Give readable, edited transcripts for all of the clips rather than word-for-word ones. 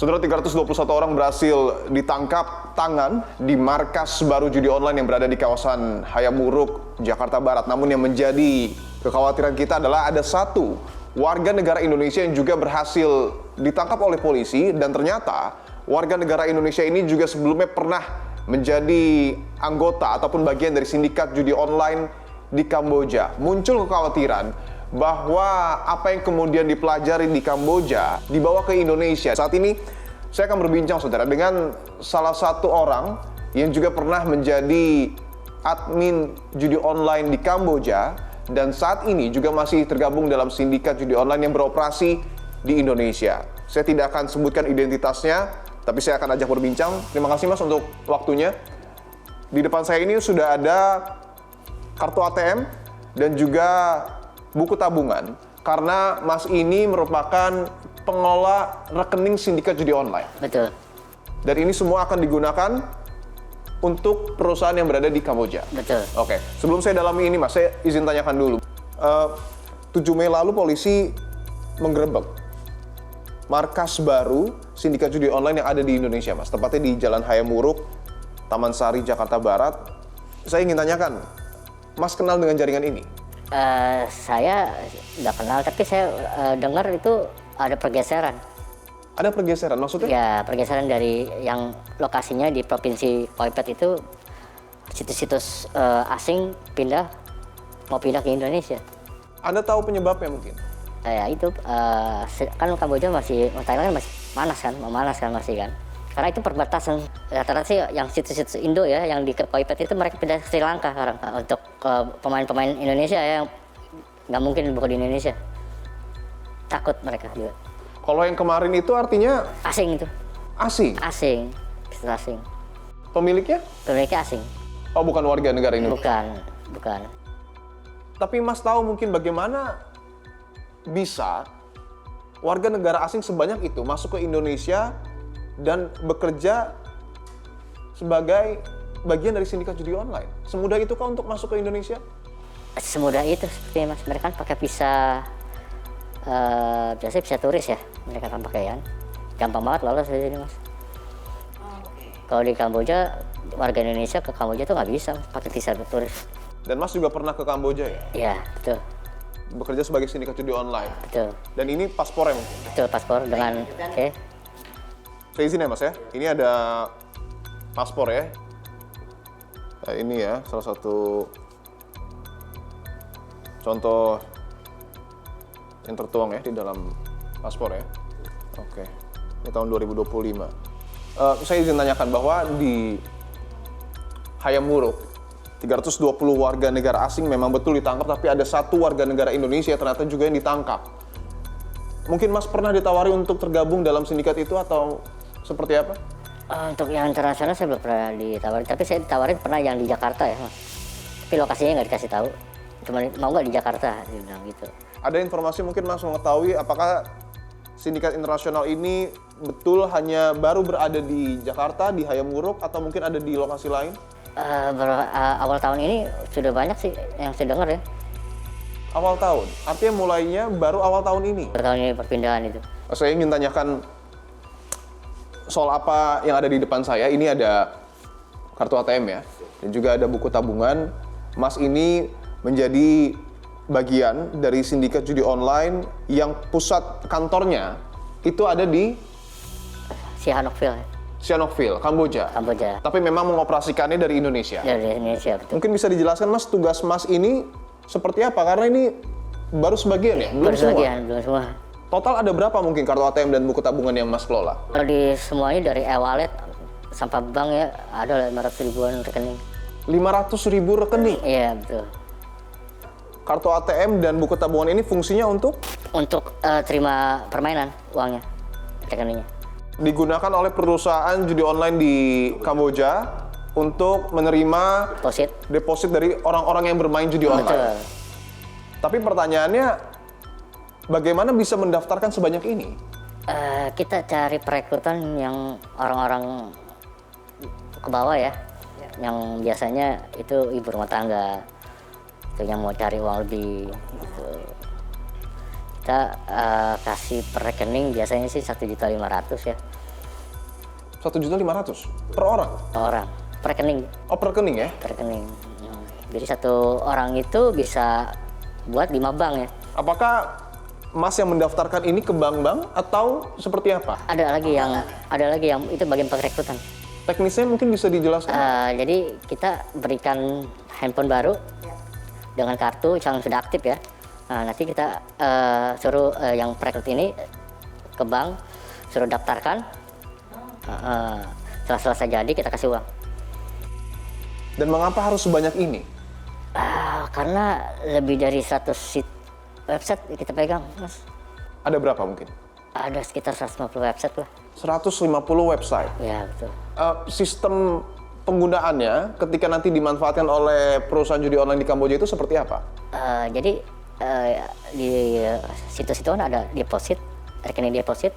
Saudara, 321 orang berhasil ditangkap tangan di markas baru judi online yang berada di kawasan Hayamuruk, Jakarta Barat. Namun yang menjadi kekhawatiran kita adalah ada satu warga negara Indonesia yang juga berhasil ditangkap oleh polisi, dan ternyata warga negara Indonesia ini juga sebelumnya pernah menjadi anggota ataupun bagian dari sindikat judi online di Kamboja. Muncul kekhawatiran bahwa apa yang kemudian dipelajari di Kamboja dibawa ke Indonesia. Saat ini saya akan berbincang, saudara, dengan salah satu orang yang juga pernah menjadi admin judi online di Kamboja dan saat ini juga masih tergabung dalam sindikat judi online yang beroperasi di Indonesia. Saya tidak akan sebutkan identitasnya, tapi saya akan ajak berbincang. Terima kasih Mas untuk waktunya. Di depan saya ini sudah ada kartu ATM dan juga buku tabungan, karena Mas ini merupakan pengelola rekening sindikat judi online. Betul. Dan ini semua akan digunakan untuk perusahaan yang berada di Kamboja. Betul. Oke, sebelum saya dalami ini Mas, saya izin tanyakan dulu. 7 Mei lalu polisi menggerebek markas baru sindikat judi online yang ada di Indonesia, Mas. Tepatnya di Jalan Hayamuruk, Taman Sari, Jakarta Barat. Saya ingin tanyakan, Mas kenal dengan jaringan ini? Saya nggak kenal, tapi saya dengar itu ada pergeseran. Ada pergeseran, maksudnya? Ya, pergeseran dari yang lokasinya di Provinsi Phoi Phet itu situs-situs asing mau pindah ke Indonesia. Anda tahu penyebabnya mungkin? Ya itu, kan Kamboja Thailand masih memanas kan masih kan. Karena itu perbatasan, rata-rata sih yang situs-situs Indo ya, yang di Phoi Phet itu mereka pindah ke Sri Lanka sekarang. Untuk pemain-pemain Indonesia ya, nggak mungkin buka di Indonesia. Takut mereka juga. Kalau yang kemarin itu artinya Asing itu. asing? Asing, bisnis asing. Pemiliknya? Pemiliknya asing. Oh, bukan warga negara Indonesia? Bukan. Tapi Mas tahu mungkin bagaimana bisa warga negara asing sebanyak itu masuk ke Indonesia dan bekerja sebagai bagian dari sindikat judi online? Semudah itu kah untuk masuk ke Indonesia? Semudah itu sepertinya Mas. Mereka kan pakai visa, biasanya visa turis ya. Mereka kan pakai kan. Gampang banget lolos di sini Mas. Kalau di Kamboja, warga Indonesia ke Kamboja tuh nggak bisa pakai visa turis. Dan Mas juga pernah ke Kamboja ya? Iya, betul. Bekerja sebagai sindikat judi online? Betul. Dan ini paspornya mungkin? Betul, paspor dengan, oke. Saya izin ya Mas ya, ini ada paspor ya. Nah, ini ya salah satu contoh yang tertuang ya di dalam paspor ya. Oke, ini tahun 2025. Saya izin tanyakan bahwa di Hayamuruk 320 warga negara asing memang betul ditangkap, tapi ada satu warga negara Indonesia ternyata juga yang ditangkap. Mungkin Mas pernah ditawari untuk tergabung dalam sindikat itu atau seperti apa? Untuk yang internasional saya belum pernah ditawarin, tapi saya ditawarin pernah yang di Jakarta ya Mas. Tapi lokasinya nggak dikasih tahu. Cuma mau nggak di Jakarta, dia bilang gitu. Ada informasi mungkin Mas mengetahui apakah sindikat internasional ini betul hanya baru berada di Jakarta, di Hayamuruk, atau mungkin ada di lokasi lain? Awal tahun ini sudah banyak sih yang saya dengar ya. Awal tahun? Artinya mulainya baru awal tahun ini? Tahun ini perpindahan itu. Saya ingin tanyakan soal apa yang ada di depan saya. Ini ada kartu ATM ya, dan juga ada buku tabungan. Mas ini menjadi bagian dari sindikat judi online yang pusat kantornya itu ada di Sihanoukville. Sihanoukville, Kamboja. Tapi memang mengoperasikannya dari Indonesia. Dari Indonesia, betul. Mungkin bisa dijelaskan Mas, tugas Mas ini seperti apa? Karena ini baru sebagian ya? Belum semua. Total ada berapa mungkin kartu ATM dan buku tabungan yang Mas kelola? Kalau di semuanya dari e-wallet sampai bank ya ada 500 ribuan rekening. 500 ribu rekening? Iya, betul. Kartu ATM dan buku tabungan ini fungsinya untuk? Untuk terima permainan uangnya, rekeningnya. Digunakan oleh perusahaan judi online di Kamboja untuk menerima deposit dari orang-orang yang bermain judi online. Betul. Tapi pertanyaannya, bagaimana bisa mendaftarkan sebanyak ini? Kita cari perekrutan yang orang-orang ke bawah ya, yang biasanya itu ibu rumah tangga, itu yang mau cari uang lebih. Gitu. Kita kasih per rekening biasanya sih 1.500.000 ya. 1.500.000 per orang? orang per rekening. Oh, per rekening ya? Per rekening. Jadi satu orang itu bisa buat 5 bank ya. Apakah Mas yang mendaftarkan ini ke bank-bank atau seperti apa? Ada lagi yang itu bagian perekrutan. Teknisnya mungkin bisa dijelaskan? Jadi kita berikan handphone baru dengan kartu yang sudah aktif ya. Nah, nanti kita suruh yang perekrut ini ke bank, suruh daftarkan. Setelah selesai jadi kita kasih uang. Dan mengapa harus sebanyak ini? Karena lebih dari 100 website kita pegang, Mas. Ada berapa mungkin? Ada sekitar 150 website lah. 150 website. Ya, betul. Sistem penggunaannya ketika nanti dimanfaatkan oleh perusahaan judi online di Kamboja itu seperti apa? Jadi di situs itu kan ada deposit, rekening deposit,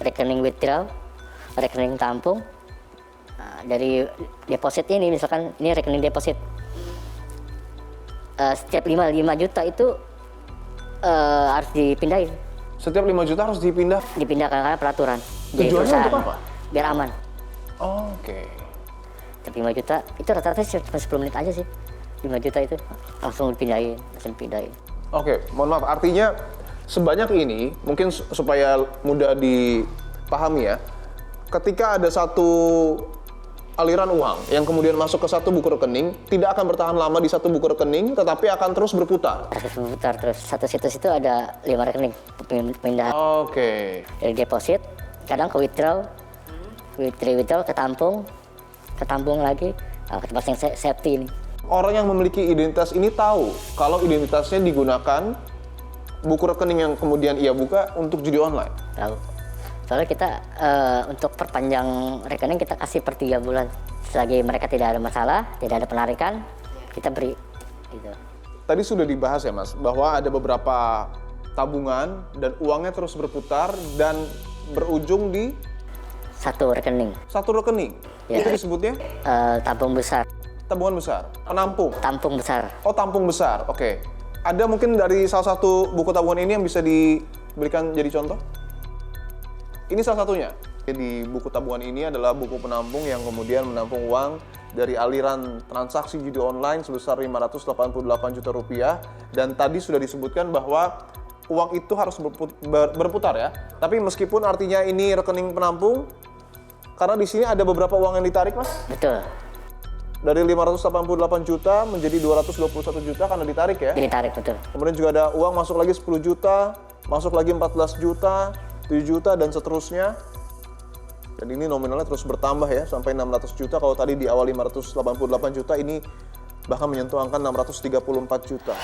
rekening withdraw, rekening tampung. Dari deposit ini, misalkan ini rekening deposit, setiap 5 juta itu harus dipindahin. Setiap 5 juta harus Dipindahkan karena peraturan. Jadi Tujuannya perusahaan, untuk apa? biar aman. Oh, oke. Setiap 5 juta, itu rata-rata cuma 10 menit aja sih. 5 juta itu langsung dipindahin. Oke, mohon maaf. Artinya sebanyak ini, mungkin supaya mudah dipahami ya, ketika ada satu aliran uang yang kemudian masuk ke satu buku rekening, tidak akan bertahan lama di satu buku rekening, tetapi akan terus berputar. Terus satu situs itu ada 5 rekening pemindahan. Oke. Dari deposit, kadang ke withdraw, ke tampung lagi, ke tempat yang safety ini. Orang yang memiliki identitas ini tahu kalau identitasnya digunakan buku rekening yang kemudian ia buka untuk judi online. Tahu. Soalnya kita untuk perpanjang rekening kita kasih per 3 bulan. Selagi mereka tidak ada masalah, tidak ada penarikan, kita beri. Gitu. Tadi sudah dibahas ya Mas, bahwa ada beberapa tabungan dan uangnya terus berputar dan berujung di Satu rekening. satu rekening. Ya. Itu disebutnya Tabung besar. tabungan besar, penampung. Tampung besar. Oh, tampung besar. Oke. Ada mungkin dari salah satu buku tabungan ini yang bisa diberikan jadi contoh? Ini salah satunya. Di buku tabungan ini adalah buku penampung yang kemudian menampung uang dari aliran transaksi judi online sebesar 588 juta rupiah. Dan tadi sudah disebutkan bahwa uang itu harus berputar ya. Tapi meskipun artinya ini rekening penampung, karena di sini ada beberapa uang yang ditarik, Mas. Betul. Dari 588 juta menjadi 221 juta karena ditarik ya. Ditarik, betul. Kemudian juga ada uang masuk lagi 10 juta, masuk lagi 14 juta, 7 juta, dan seterusnya. Dan ini nominalnya terus bertambah ya, sampai 600 juta. Kalau tadi di awal 588 juta, ini bahkan menyentuh angka 634 juta.